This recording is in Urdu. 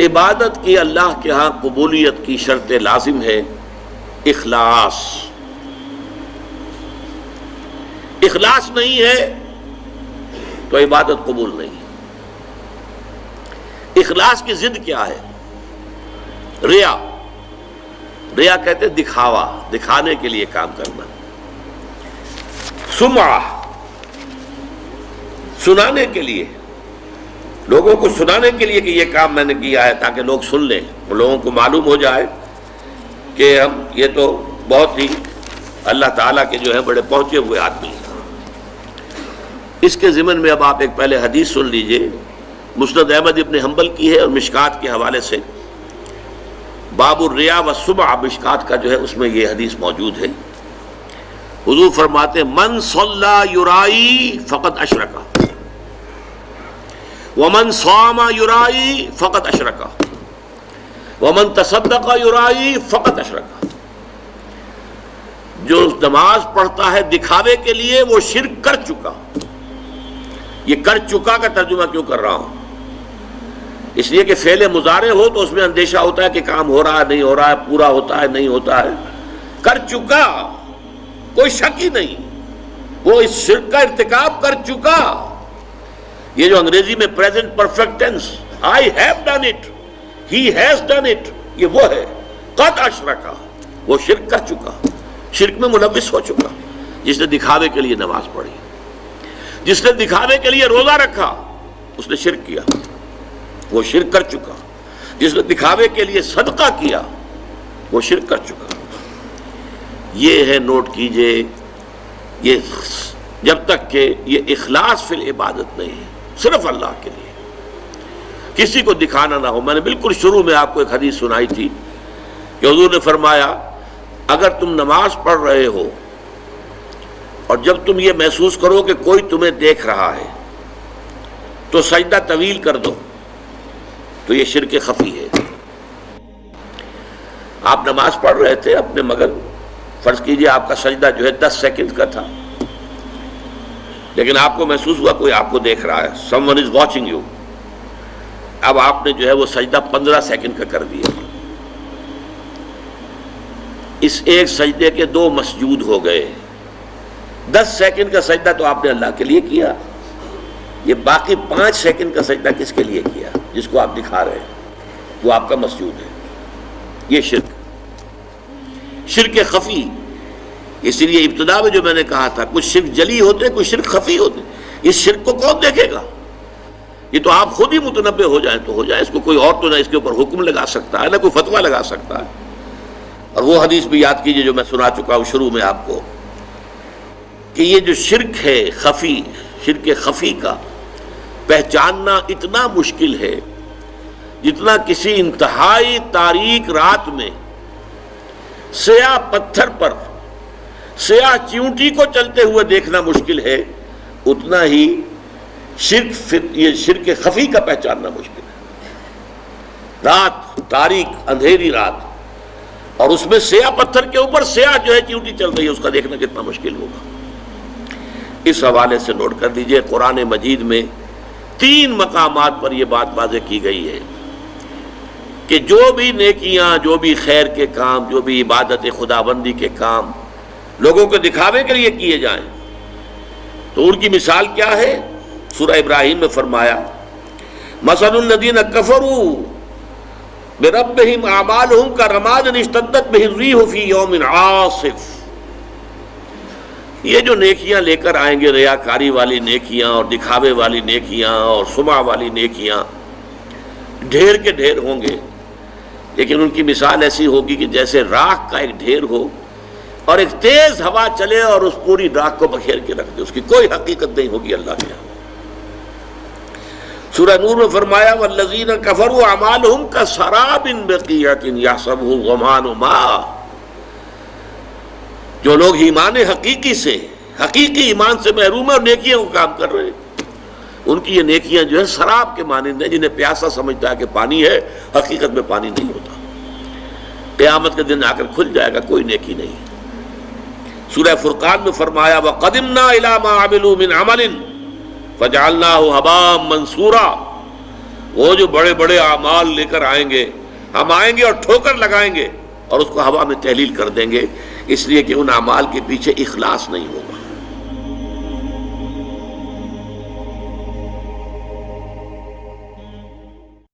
عبادت کی اللہ کے ہاں قبولیت کی شرط لازم ہے اخلاص. اخلاص نہیں ہے تو عبادت قبول نہیں. اخلاص کی ضد کیا ہے؟ ریا. ریا کہتے ہیں دکھاوا، دکھانے کے لیے کام کرنا. سمعہ، سنانے کے لیے، لوگوں کو سنانے کے لیے کہ یہ کام میں نے کیا ہے تاکہ لوگ سن لیں، لوگوں کو معلوم ہو جائے کہ ہم یہ تو بہت ہی اللہ تعالیٰ کے جو ہے بڑے پہنچے ہوئے آدمی ہیں. اس کے ضمن میں اب آپ ایک پہلے حدیث سن لیجئے، مسند احمد ابن حنبل کی ہے اور مشکات کے حوالے سے. باب الریا والسمعہ مشکات کا جو ہے اس میں یہ حدیث موجود ہے. حضور فرماتے ہیں من صلی یرائی فقد اشرک ومن صام یرائی فقد اشرک ومن تصدق یرائی فقد اشرک. جو نماز پڑھتا ہے دکھاوے کے لیے وہ شرک کر چکا. یہ کر چکا کا ترجمہ کیوں کر رہا ہوں؟ اس لیے کہ فعل مضارع ہو تو اس میں اندیشہ ہوتا ہے کہ کام ہو رہا ہے نہیں ہو رہا ہے، پورا ہوتا ہے نہیں ہوتا ہے. کر چکا، کوئی شک ہی نہیں، وہ اس شرک کا ارتکاب کر چکا. یہ جو انگریزی میں present perfect tense, I have done it, he has done it, یہ وہ ہے. قد اشرکا، وہ شرک کر چکا، شرک میں ملوث ہو چکا. جس نے دکھاوے کے لیے نماز پڑھی، جس نے دکھاوے کے لیے روزہ رکھا، اس نے شرک کیا، وہ شرک کر چکا. جس نے دکھاوے کے لیے صدقہ کیا، وہ شرک کر چکا. یہ ہے، نوٹ کیجئے، یہ جب تک کہ یہ اخلاص فی العبادت نہیں ہے، صرف اللہ کے لیے، کسی کو دکھانا نہ ہو. میں نے بالکل شروع میں آپ کو ایک حدیث سنائی تھی کہ حضور نے فرمایا اگر تم نماز پڑھ رہے ہو اور جب تم یہ محسوس کرو کہ کوئی تمہیں دیکھ رہا ہے تو سجدہ طویل کر دو، تو یہ شرک خفی ہے. آپ نماز پڑھ رہے تھے اپنے مگر، فرض کیجئے آپ کا سجدہ جو ہے 10 سیکنڈ کا تھا، لیکن آپ کو محسوس ہوا کوئی آپ کو دیکھ رہا ہے، someone is watching you. اب آپ نے جو ہے وہ سجدہ 15 سیکنڈ کا کر دیا. اس ایک سجدے کے 2 مسجود ہو گئے. 10 سیکنڈ کا سجدہ تو آپ نے اللہ کے لیے کیا، یہ باقی 5 سیکنڈ کا سجدہ کس کے لیے کیا؟ جس کو آپ دکھا رہے ہیں، وہ آپ کا مسجود ہے. یہ شرک خفی. اس لیے ابتدا میں جو میں نے کہا تھا کچھ شرک جلی ہوتے، کچھ شرک خفی ہوتے. اس شرک کو کون دیکھے گا؟ یہ تو آپ خود ہی متنبہ ہو جائیں تو ہو جائے. اس کو کوئی اور تو نہ اس کے اوپر حکم لگا سکتا ہے، نہ کوئی فتویٰ لگا سکتا ہے. اور وہ حدیث بھی یاد کیجئے جو میں سنا چکا ہوں شروع میں آپ کو، کہ یہ جو شرک ہے خفی، شرک خفی کا پہچاننا اتنا مشکل ہے جتنا کسی انتہائی تاریک رات میں سیاہ پتھر پر سیاہ چیونٹی کو چلتے ہوئے دیکھنا مشکل ہے، اتنا ہی یہ شرک خفی کا پہچاننا مشکل ہے. رات تاریک اندھیری رات اور اس میں سیاہ پتھر کے اوپر سیاہ جو ہے چیونٹی چل رہی ہے، اس کا دیکھنا کتنا مشکل ہوگا. اس حوالے سے نوٹ کر لیجئے قرآن مجید میں 3 مقامات پر یہ بات واضح کی گئی ہے کہ جو بھی نیکیاں، جو بھی خیر کے کام، جو بھی عبادت خداوندی کے کام لوگوں کو دکھاوے کے لیے کیے جائیں تو ان کی مثال کیا ہے؟ سورہ ابراہیم میں فرمایا مثل الذین کفروا بربہم اعمالہم کرماد اشتدت بہ الریح فی یوم عاصف. یہ جو نیکیاں لے کر آئیں گے، ریاکاری والی نیکیاں اور دکھاوے والی نیکیاں اور سمعہ والی نیکیاں، ڈھیر کے ڈھیر ہوں گے، لیکن ان کی مثال ایسی ہوگی کہ جیسے راکھ کا ایک ڈھیر ہو اور ایک تیز ہوا چلے اور اس پوری راکھ کو بکھیر کے رکھ دے. اس کی کوئی حقیقت نہیں ہوگی اللہ کے یہاں. سورہ نور میں فرمایا والذین کفروا اعمالہم کسراب بقیعۃ یحسبہ الظمآن ماء. جو لوگ ایمان حقیقی سے، حقیقی ایمان سے محروم ہیں اور نیکیوں کو کام کر رہے ہیں، ان کی یہ نیکیاں جو ہے سراب کے مانند ہیں. جنہیں پیاسا سمجھتا ہے کہ پانی ہے، حقیقت میں پانی نہیں ہوتا. قیامت کے دن آ کر کھل جائے گا، کوئی نیکی نہیں. سورہ فرقان میں فرمایا وَقَدِمْنَا إِلَىٰ مَا عَمِلُوا مِنْ عَمَلٍ فَجَعَلْنَاهُ هَبَاءً مَنْثُورًا. وہ جو بڑے بڑے اعمال لے کر آئیں گے، ہم آئیں گے اور ٹھوکر لگائیں گے اور اس کو ہوا میں تحلیل کر دیں گے، اس لیے کہ ان اعمال کے پیچھے اخلاص نہیں ہوگا۔